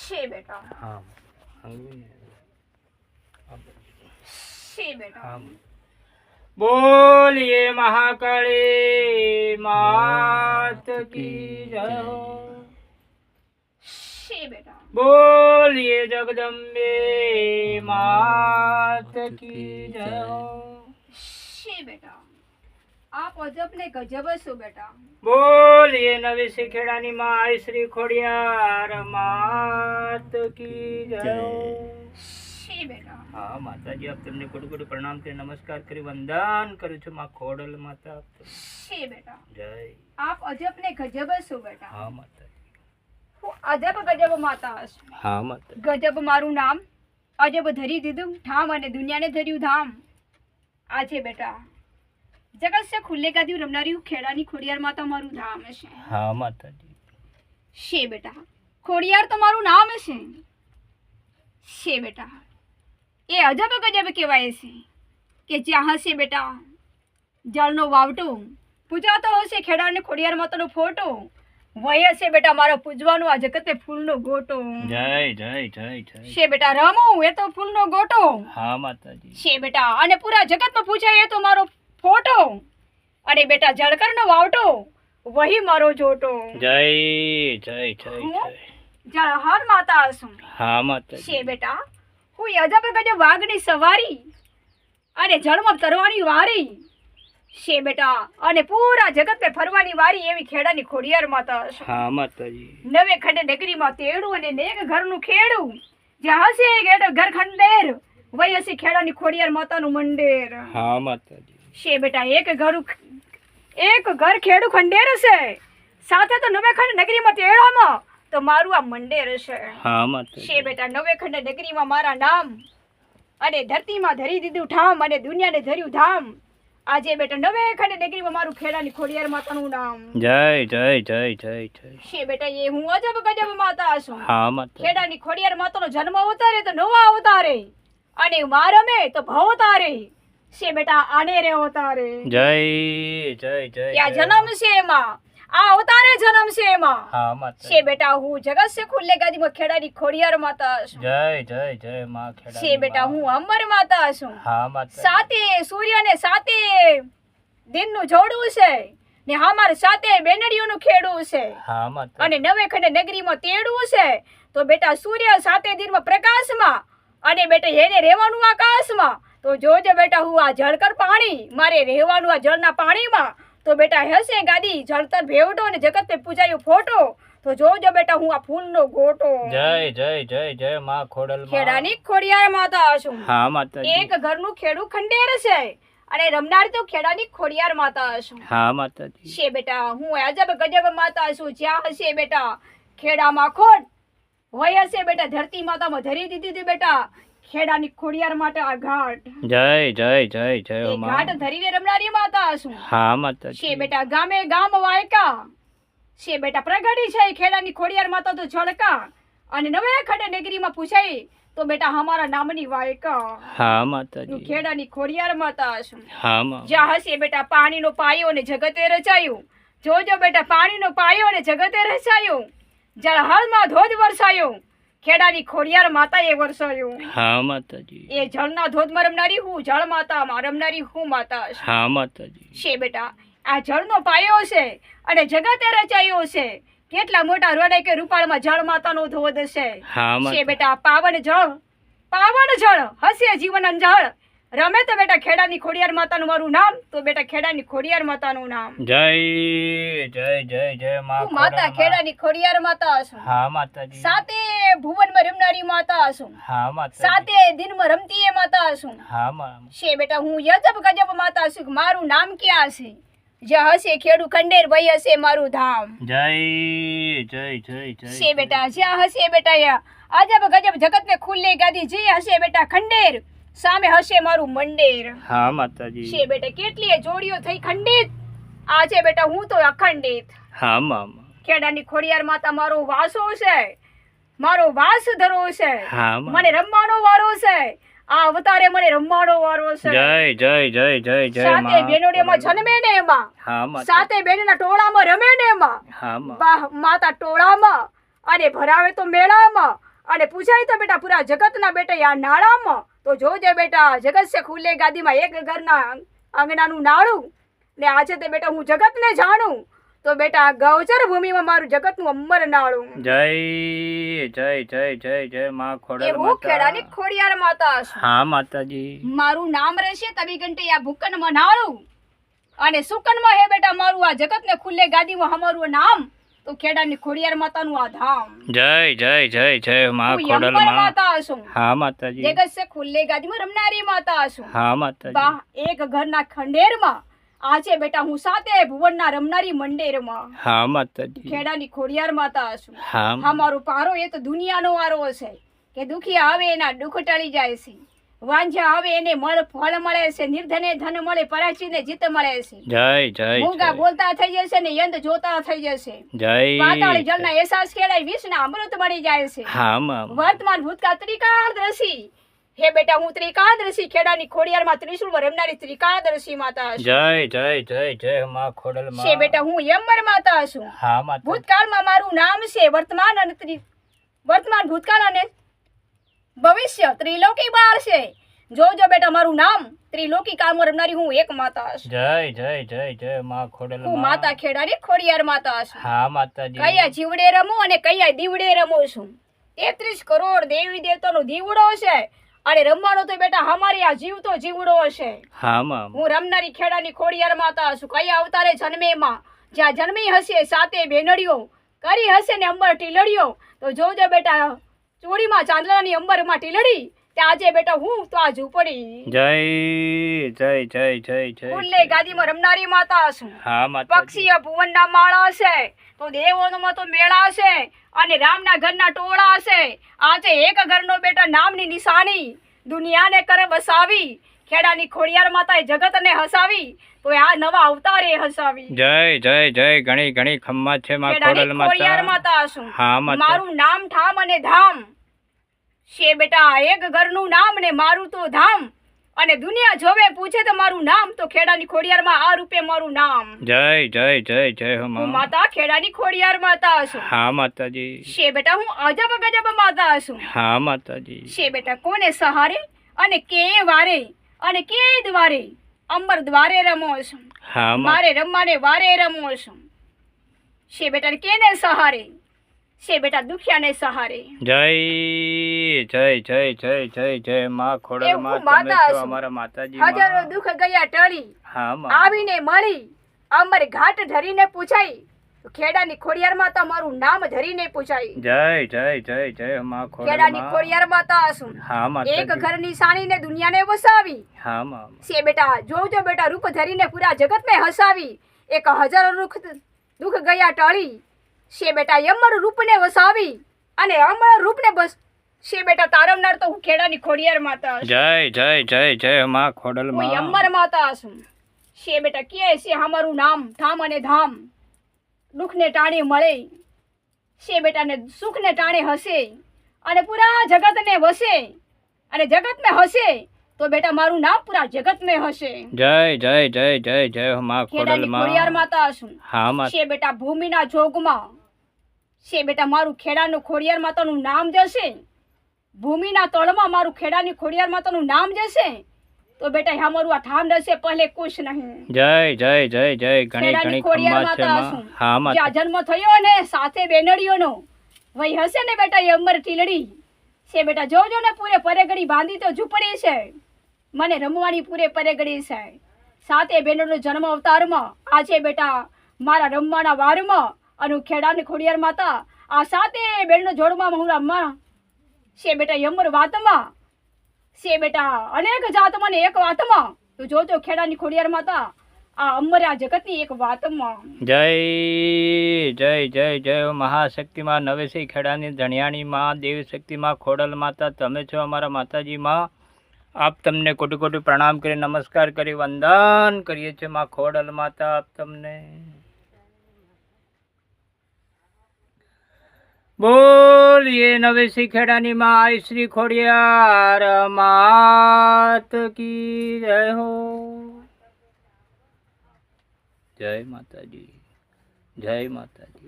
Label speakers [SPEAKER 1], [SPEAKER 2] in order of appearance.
[SPEAKER 1] છે બેટા
[SPEAKER 2] હા
[SPEAKER 1] છે બેટા
[SPEAKER 2] હા બોलिए महाकाली मात की जय हो
[SPEAKER 1] છે બેટા
[SPEAKER 2] बोलिए जगदम्बे मात की जय हो
[SPEAKER 1] છે બેટા આપ અજબ ને ગજબ છો બેટા
[SPEAKER 2] बोलिए नवी सिखेड़ानी माई श्री खोड़ियार मात की जय हो
[SPEAKER 1] છે બેટા
[SPEAKER 2] हाँ माता जी आप तुमने कोटि कोटि प्रणाम के नमस्कार करी वंदन करूँ છું माँ खोडल माता
[SPEAKER 1] છે બેટા
[SPEAKER 2] जय
[SPEAKER 1] આપ અજબ ને ગજબ છો બેટા
[SPEAKER 2] हाँ माता
[SPEAKER 1] હું અજબ ગજબ માતા છું
[SPEAKER 2] हाँ माता
[SPEAKER 1] ગજબ મારું નામ અજબ ધરી દીધું ઠામ અને દુનિયાને ધર્યું ધામ આજે બેટા જગત સે ખુલ્લે કાદ્યું રમનારી ખેડાની ખોડિયાર માતા મારું ધામ છે
[SPEAKER 2] हाँ माता जी
[SPEAKER 1] છે બેટા ખોડિયાર તો મારું નામ છે બેટા એ અજબ ગજબ કહેવાય છે કે જ્યાં હશે બેટા જળનો વાવટો પૂજાતો હશે ખેડાને ખોડિયાર માતાનો ફોટો વય હશે બેટા મારો પૂજવાનો આ જગતે ફૂલનો ગોટો
[SPEAKER 2] जय जय जय जय
[SPEAKER 1] છે બેટા રમું એ તો ફૂલનો ગોટો
[SPEAKER 2] हाँ माता जी
[SPEAKER 1] છે બેટા અને પૂરા જગતમાં પૂછાય એ તો મારો ફોટો અને બેટા જળકરનો વાવટો વહી મારો જોટો
[SPEAKER 2] जय जय जय जय
[SPEAKER 1] જળહર માતા છું
[SPEAKER 2] हाँ माता जी
[SPEAKER 1] છે બેટા હું અજબ ગજબ વાઘની સવારી અને જળમાં તરવાની વારી છે બેટા અને પૂરા જગતને ફરવાની વારી એવી ખેડાની ખોડિયાર માતા છું
[SPEAKER 2] हाँ माता जी
[SPEAKER 1] નવે ખંડે નગરીમાં તેડું અને નેક ઘરનું ખેડું જ્યાં હશે ઘર ખંડેર વય હશે ખેડાની ખોડિયાર માતાનું મંડેર
[SPEAKER 2] हाँ माता जी
[SPEAKER 1] છે બેટા એક ઘર ખેડું ખંડેર છે સાથે તો નવે ખંડ નગરીમાં તેડામાં તો મારું આ મંડેર છે
[SPEAKER 2] हाँ माता
[SPEAKER 1] છે બેટા નવે ખંડ નગરીમાં મારા નામ અને ધરતીમાં ધરી દીધું ઠામ અને દુનિયાને ધર્યું ધામ આજે બેટા નવે ખંડ નગરીમાં મારું ખેડાની ખોડિયાર માતાનું નામ
[SPEAKER 2] जय जय जय जय जय
[SPEAKER 1] છે બેટા એ હું અજબ ગજબ માતા છું
[SPEAKER 2] हाँ माता
[SPEAKER 1] ખેડાની ખોડિયાર માતાનો જન્મ અવતારે તો નવા અવતારે અને માં રમે તો ભવ તારે છે બેટા આને રે અવતારે
[SPEAKER 2] जय जय जय
[SPEAKER 1] આ જન્મ છે એમાં આ અવતારે જન્મ છે એમાં
[SPEAKER 2] हाँ माता
[SPEAKER 1] છે બેટા હું જગત સે ખુલ્લે ગાદીમાં ખેડાની ખોડિયાર માતા છું
[SPEAKER 2] जय जय जय माँ खेड़ा
[SPEAKER 1] છે બેટા હું અમર માતા છું
[SPEAKER 2] हाँ माता
[SPEAKER 1] સાતે સૂર્ય ને સાતે દિનનું જોડવું છે ને અમાર સાતે બેનડીઓનું ખેડવું છે
[SPEAKER 2] हाँ माता
[SPEAKER 1] અને નવે ખંડે નગરીમાં તેડવું છે તો બેટા સૂર્ય સાતે દિનમાં પ્રકાશમાં અને બેટા એને રહેવાનું આકાશમાં તો જોજે બેટા હું આ જળકર પાણી મારે રહેવાનું આ જળના પાણીમાં તો બેટા હશે ગાદી જળતર ભેવટો અને જગતે પૂજાયું ફોટો તો જોજો બેટા હું આ ફૂલનો ગોટો
[SPEAKER 2] जय जय जय जय माँ खोडल माँ
[SPEAKER 1] ખેડાની ખોડિયાર માતા છું
[SPEAKER 2] हाँ माता जी
[SPEAKER 1] એક ઘરનું ખેડું ખંડેર છે અને રમનાર તો ખેડાની ખોડિયાર માતા છું
[SPEAKER 2] हाँ माता जी
[SPEAKER 1] છે બેટા હું અજબ ગજબ માતા છું જ્યાં હશે બેટા ખેડામાં ખોટ વય હશે બેટા ધરતી માતામાં ધરી દીધી હતી બેટા ખેડાની ખોડિયાર માટે આ ઘાટ
[SPEAKER 2] जय जय जय जय
[SPEAKER 1] એ
[SPEAKER 2] माँ
[SPEAKER 1] ઘાટ ધરીને રમનારી માતા છું
[SPEAKER 2] हाँ માતા
[SPEAKER 1] છે બેટા ગામે ગામ વાયકા છે બેટા પ્રગટી છે ખેડાની ખોડિયાર માતા તો ઝળકા અને નવે ખંડે નગરીમાં પૂછાય તો બેટા હમારા નામની વાયકા
[SPEAKER 2] हाँ माता
[SPEAKER 1] હું
[SPEAKER 2] जी
[SPEAKER 1] ખેડાની ખોડિયાર માતા છું
[SPEAKER 2] हाँ माँ
[SPEAKER 1] જ્યાં હશે બેટા પાણીનો પાયો અને જગતે રચાયું જોજો બેટા પાણીનો પાયો અને જગતે રચાયું જળહળમાં ધોધ વરસાયો ખેડાની ખોડિયાર માતાએ વરસાયો
[SPEAKER 2] हाँ माता जी
[SPEAKER 1] એ જળના ધોધમાં રમનારી હું જળ માતામાં રમનારી હું માતા છું
[SPEAKER 2] हाँ माता जी
[SPEAKER 1] છે બેટા આ જળનો પાયો છે અને જગતે રચાયો છે કેટલા મોટા રોડે કે રૂપાળમાં જળ માતાનો ધોધ છે
[SPEAKER 2] हाँ
[SPEAKER 1] છે
[SPEAKER 2] माता
[SPEAKER 1] બેટા પાવન જળ હશે જીવન અંજળ રમે તો બેટા ખેડાની ખોડિયાર માતાનું મારું નામ તો બેટા ખેડાની ખોડિયાર માતાનું નામ
[SPEAKER 2] जय जय जय जय माँ
[SPEAKER 1] હું માતા
[SPEAKER 2] खोडल माँ
[SPEAKER 1] ખેડાની ખોડિયાર માતા છું
[SPEAKER 2] हाँ माता जी
[SPEAKER 1] સાતે ભુવનમાં રમનારી માતા છું
[SPEAKER 2] हाँ माता जी
[SPEAKER 1] સાતે દિનમાં રમતી એ માતા છું
[SPEAKER 2] हाँ माँ
[SPEAKER 1] છે બેટા હું યજબ ગજબ માતા છું મારું નામ ક્યાં છે જ્યાં હશે ખેડું ખંડેર વહી હશે મારું ધામ
[SPEAKER 2] जय जय जय जय
[SPEAKER 1] છે બેટા જ્યાં હશે બેટા અજબ ગજબ જગતને ખુલ્લે ગાદી જે હશે બેટા ખંડેર સામે હશે મારું મંડેર
[SPEAKER 2] हाँ माता जी
[SPEAKER 1] છે બેટા કેટલીય જોડીઓ થઈ ખંડિત આજે બેટા હું તો અખંડિત
[SPEAKER 2] हाँ माँ
[SPEAKER 1] ખેડાની ખોડિયાર માતા મારો વાસો છે મારો વાસ ધરો છે
[SPEAKER 2] हाँ माँ
[SPEAKER 1] મને રમવાનો વારો છે આ અવતારે મને રમવાનો વારો છે
[SPEAKER 2] जय जय जय जय जय
[SPEAKER 1] સાતે
[SPEAKER 2] माँ
[SPEAKER 1] બેનોડીમાં જન્મે ને એમાં
[SPEAKER 2] हाँ माता
[SPEAKER 1] સાતે બેનના ટોળામાં રમે ને એમાં
[SPEAKER 2] हाँ माँ
[SPEAKER 1] માતા ટોળામાં અને ભરાવે તો મેળામાં અને પૂછાય તો બેટા પૂરા જગતના બેટા આ નાળામાં તો જોજે બેટા જગત છે ખુલ્લે ગાદીમાં એક ઘરના આંગણાનું નાળું ને આજે તે બેટા હું જગતને જાણું તો બેટા ગૌચર ભૂમિમાં મારું જગતનું અંબર નાળું
[SPEAKER 2] જય જય જય જય જય માં ખોડલ
[SPEAKER 1] એવું
[SPEAKER 2] માતા
[SPEAKER 1] ખેડાની ખોડિયાર માતા છું.
[SPEAKER 2] હા માતાજી
[SPEAKER 1] મારું નામ રહેશે તવી ઘંટી આ ભૂકનમાં નાળું અને સુકનમાં હે બેટા મારું આ જગતને ખુલ્લે ગાદીમાં અમારું નામ તો ખેડાની ખોડિયાર માતાનું આ ધામ
[SPEAKER 2] જય જય જય જય માં
[SPEAKER 1] હું
[SPEAKER 2] ખોડલ
[SPEAKER 1] અંબર
[SPEAKER 2] માં
[SPEAKER 1] માતા છું.
[SPEAKER 2] હા માતાજી
[SPEAKER 1] જગત છે ખુલ્લે ગાદીમાં રમનારી માતા છું.
[SPEAKER 2] હા માતાજી
[SPEAKER 1] બા એક ઘરના ખંડેરમાં આજે બેટા હું સાતે ભુવનના રમનારી મંડેરમાં
[SPEAKER 2] હા માતાજી
[SPEAKER 1] ખેડાની ખોડિયાર માતા છું.
[SPEAKER 2] હા
[SPEAKER 1] હા મારો પારો એ તો દુનિયાનો વારો છે કે દુખિયા આવે એના દુઃખ ટળી જાય છે, વાંઝા આવે એને ફળ મળે છે, નિર્ધને ધન મળે, પરાચીને જીત મળે છે,
[SPEAKER 2] જય જય
[SPEAKER 1] મૂંગા બોલતા થઈ જશે ને યંદ જોતા થઈ જશે,
[SPEAKER 2] જય
[SPEAKER 1] પાતાળી જળના એહસાસ ખેડાય વિષના અમૃત મળી જાય છે.
[SPEAKER 2] હા માં
[SPEAKER 1] વર્તમાન ભૂતકાળ ત્રિકાળદર્શી હે બેટા હું ત્રિકાળદર્શી ખેડાની ખોડિયારમાં ત્રિશુળ રમનારી ત્રિકાળદર્શી માતા છું.
[SPEAKER 2] જય જય જય જય માં ખોડલ
[SPEAKER 1] છે
[SPEAKER 2] માં
[SPEAKER 1] બેટા હું યમર માતા છું.
[SPEAKER 2] હા માતા
[SPEAKER 1] ભૂતકાળમાં મારું નામ છે, વર્તમાન ભૂતકાળ અને ભવિષ્ય ત્રિલોકી બાર છે. જોજો બેટા મારું નામ ત્રિલોકી કાળમાં રમનારી હું એક માતા છું.
[SPEAKER 2] જય જય જય જય માં ખોડલ
[SPEAKER 1] હું
[SPEAKER 2] માં
[SPEAKER 1] માતા ખેડાની ખોડિયાર માતા છું.
[SPEAKER 2] હા માતાજી
[SPEAKER 1] કયા જીવડે રમું અને કયા દીવડે રમું છું. 33 કરોડ દેવી દેવતાનો દીવડો છે અને રમવાનો તો બેટા અમારી આ જીવતો જીવડો છે.
[SPEAKER 2] હા માં
[SPEAKER 1] હું રમનારી ખેડાની ખોડિયાર માતા છું. કયા અવતારે જન્મેમાં જ્યાં જન્મી હશે સાતે બેનડીઓ કરી હશે ને અંબર ટીલડીઓ તો જોજો બેટા ચોરીમાં ચાંદલાની અંબરમાં ટીલડી ત્યાં આજે બેટા હું તો આ ઝૂંપડી
[SPEAKER 2] જય જય જય જય જય
[SPEAKER 1] ખુલ્લે ગાદીમાં રમનારી માતા છું.
[SPEAKER 2] હા માતાજી
[SPEAKER 1] પક્ષીય ભુવનના માળા છે તો દેવોમાં તો મેળા છે અને રામના ઘરના ટોળા છે. આજે એક ઘરનો બેટા નામની નિશાની દુનિયાને કર બસાવી ખેડાની ખોડિયાર માતાએ જગતને હસાવી તો આ નવા અવતારે હસાવી.
[SPEAKER 2] જય જય જય ઘણી ઘણી ખમ્મા છે માં
[SPEAKER 1] ખેડાની
[SPEAKER 2] ખોડલ
[SPEAKER 1] ખોડિયાર
[SPEAKER 2] માતા
[SPEAKER 1] માતા છું.
[SPEAKER 2] હા માતા
[SPEAKER 1] મારું નામ ઠામ અને ધામ છે બેટા એક ઘરનું નામ ને મારું તો ધામ અને દુનિયા જોવે પૂછે તો મારું નામ તો ખેડાની ખોડિયારમાં આ રૂપે મારું નામ.
[SPEAKER 2] જય જય જય જય હો
[SPEAKER 1] હું
[SPEAKER 2] માં
[SPEAKER 1] માતા ખેડાની ખોડિયાર માતા છું.
[SPEAKER 2] હા માતાજી
[SPEAKER 1] છે બેટા હું અજબ ગજબ માતા છું.
[SPEAKER 2] હા માતાજી
[SPEAKER 1] છે બેટા કોને સહારે અને કે વારે અને કે દ્વારે અંબર દ્વારે રમો છું.
[SPEAKER 2] હા માં
[SPEAKER 1] મારે રમવાને વારે રમો છું. છે બેટા કેને સહારે છે બેટા દુખિયાને સહારે.
[SPEAKER 2] જય જય જય જય જય જય માં ખોડલ
[SPEAKER 1] એવું
[SPEAKER 2] માં
[SPEAKER 1] માતા
[SPEAKER 2] તમે છો
[SPEAKER 1] છું.
[SPEAKER 2] અમારા માતાજી
[SPEAKER 1] હજારો
[SPEAKER 2] માં.
[SPEAKER 1] દુઃખ ગયા ટળી
[SPEAKER 2] હા માં
[SPEAKER 1] આવીને મળી અંબર ઘાટ ધરીને પૂછાઈ તો ખેડાની ખોડિયારમાં તમારું નામ ધરીને પૂછાઈ.
[SPEAKER 2] જય જય જય જય માં ખોડલ
[SPEAKER 1] ખેડાની
[SPEAKER 2] માં.
[SPEAKER 1] ખોડિયાર માતા છું.
[SPEAKER 2] હા
[SPEAKER 1] એક
[SPEAKER 2] માતાજી
[SPEAKER 1] ઘરની સાણીને દુનિયાને વસાવી
[SPEAKER 2] હા માં
[SPEAKER 1] છે બેટા જોજો બેટા રૂપ ધરીને પૂરા જગતને હસાવી. એક હજારો દુઃખ ગયા ટળી છે બેટા અમર રૂપને વસાવી અને અમર રૂપને બસ છે બેટા તારવનાર તો હું ખેડાની ખોડિયાર માતા છું.
[SPEAKER 2] જય જય જય જય માં ખોડલ
[SPEAKER 1] હું
[SPEAKER 2] માં.
[SPEAKER 1] અમર માતા છું. છે બેટા કે છે અમારું નામ ઠામ અને ધામ દુઃખને ટાણે મળે છે બેટા ને સુખને ટાણે હસે અને પૂરા જગતને વસે અને જગતને હસે તો બેટા મારું નામ પૂરા જગતને હસે.
[SPEAKER 2] જય જય જય જય જય હો માં ખોડલ
[SPEAKER 1] ખેડાની ખોડિયાર
[SPEAKER 2] માં.
[SPEAKER 1] માતા છું.
[SPEAKER 2] હા માં
[SPEAKER 1] છે બેટા ભૂમિના જોગમાં છે બેટા મારું ખેડાનું ખોડિયાર માતાનું નામ જશે. ભૂમિના તળમાં મારું ખેડાની ખોડિયાર માતાનું નામ જશે તો બેટા હા મારું આ ઠામ રહેશે પહેલે કુછ નહીં.
[SPEAKER 2] જય જય જય જય ઘણી
[SPEAKER 1] ખેડાની
[SPEAKER 2] ઘણી
[SPEAKER 1] ખોડિયાર
[SPEAKER 2] ખમ્મા છે
[SPEAKER 1] માતા
[SPEAKER 2] માં.
[SPEAKER 1] છું.
[SPEAKER 2] હા માં
[SPEAKER 1] જ્યાં જન્મ થયો ને સાથે બેનડીઓનો વહી હશે ને બેટા એ અમર ટીલડી છે બેટા જોજો ને પૂરે પરેગડી બાંધી તો ઝૂંપડી છે મને રમવાની પૂરે પરેગડી છે. સાથે બેનડીનો જન્મ અવતારમાં આજે બેટા મારા રમવાના વારમાં અને હું ખેડાની ખોડિયાર માતા આ સાથે બેનનો જોડમાં હું રમવા છે બેટા અમર વાતમાં છે બેટા અનેક જાતમાં ને એક વાતમાં તું જોજો ખેડાની ખોડિયાર માતા આ અમર આ જગતની એક વાતમાં.
[SPEAKER 2] જય જય જય જય હો મહાશક્તિમાં નવેસી ખેડાની ધણિયાણી માં દેવી શક્તિમાં ખોડલ માતા તમે છો અમારા માતાજી માં. આપ તમને કોટી કોટી પ્રણામ કરી નમસ્કાર કરી વંદન કરીએ છીએ માં ખોડલ માતા. આપ તમને બોલીએ નવેસી ખેડાની માં આઈ શ્રી ખોડિયાર માત કી જય હો. જય માતાજી જય માતાજી.